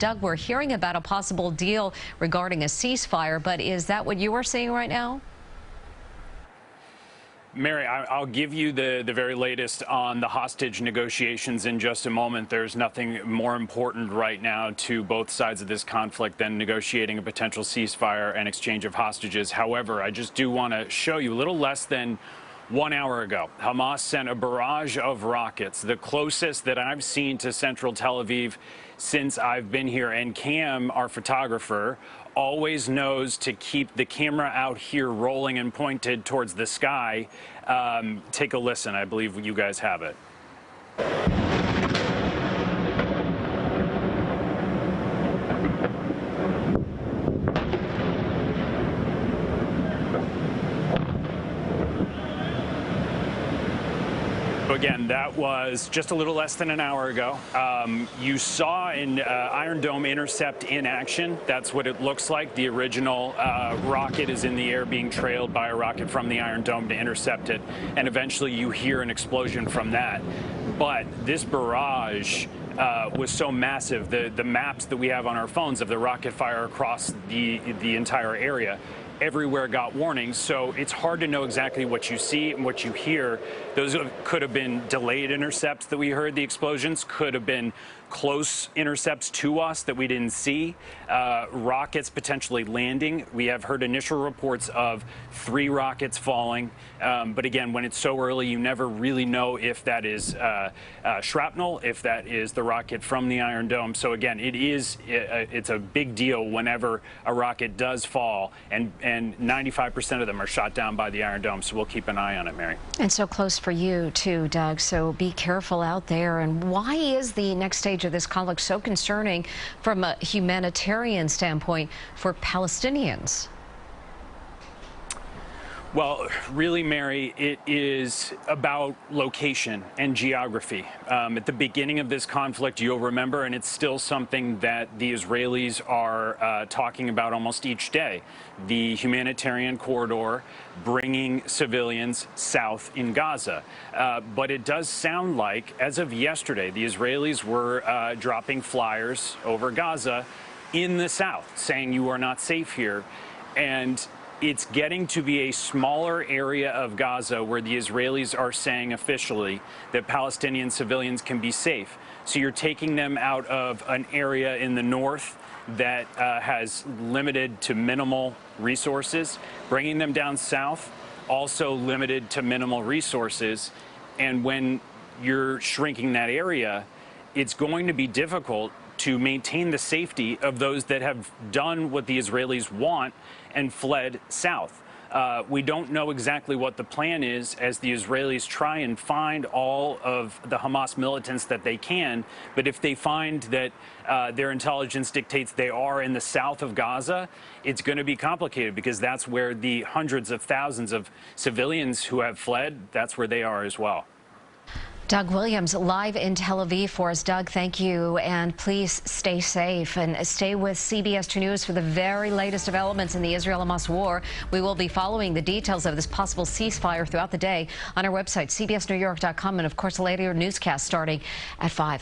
Doug, we're hearing about a possible deal regarding a ceasefire, but is that what you are seeing right now? Mary, I'll give you the very latest on the hostage negotiations in just a moment. There's nothing more important right now to both sides of this conflict than negotiating a potential ceasefire and exchange of hostages. However, I just do want to show you a little less than 1 hour ago, Hamas sent a barrage of rockets, the closest that I've seen to central Tel Aviv since I've been here. And Cam, our photographer, always knows to keep the camera out here rolling and pointed towards the sky. Take a listen. I believe you guys have it. Again, that was just a little less than an hour ago. You saw an Iron Dome intercept in action. That's what it looks like. The original rocket is in the air being trailed by a rocket from the Iron Dome to intercept it. And eventually you hear an explosion from that. But this barrage was so massive. The maps that we have on our phones of the rocket fire across the entire area, everywhere got warnings, so it's hard to know exactly what you see and what you hear. Those could have been delayed intercepts that we heard. The explosions could have been close intercepts to us that we didn't see. Rockets potentially landing. We have heard initial reports of 3 rockets falling. But again, when it's so early, you never really know if that is shrapnel, if that is the rocket from the Iron Dome. So again, it's a big deal whenever a rocket does fall, and 95% of them are shot down by the Iron Dome. So we'll keep an eye on it, Mary. And so close for you too, Doug. So be careful out there. And why is the next stage of this conflict so concerning from a humanitarian standpoint for Palestinians? Well, really, Mary, it is about location and geography. At the beginning of this conflict, you'll remember, and it's still something that the Israelis are talking about almost each day, the humanitarian corridor bringing civilians south in Gaza. But it does sound like, as of yesterday, the Israelis were dropping flyers over Gaza in the south, saying you are not safe here. And it's getting to be a smaller area of Gaza where the Israelis are saying officially that Palestinian civilians can be safe. So you're taking them out of an area in the north that has limited to minimal resources, bringing them down south, also limited to minimal resources. And when you're shrinking that area, it's going to be difficult to maintain the safety of those that have done what the Israelis want and fled south. We don't know exactly what the plan is as the Israelis try and find all of the Hamas militants that they can. But if they find that their intelligence dictates they are in the south of Gaza, it's going to be complicated because that's where the hundreds of thousands of civilians who have fled, that's where they are as well. Doug Williams live in Tel Aviv for us. Doug, thank you, and please stay safe and stay with CBS 2 News for the very latest developments in the Israel-Hamas war. We will be following the details of this possible ceasefire throughout the day on our website, cbsnewyork.com, and of course, a later newscast starting at 5.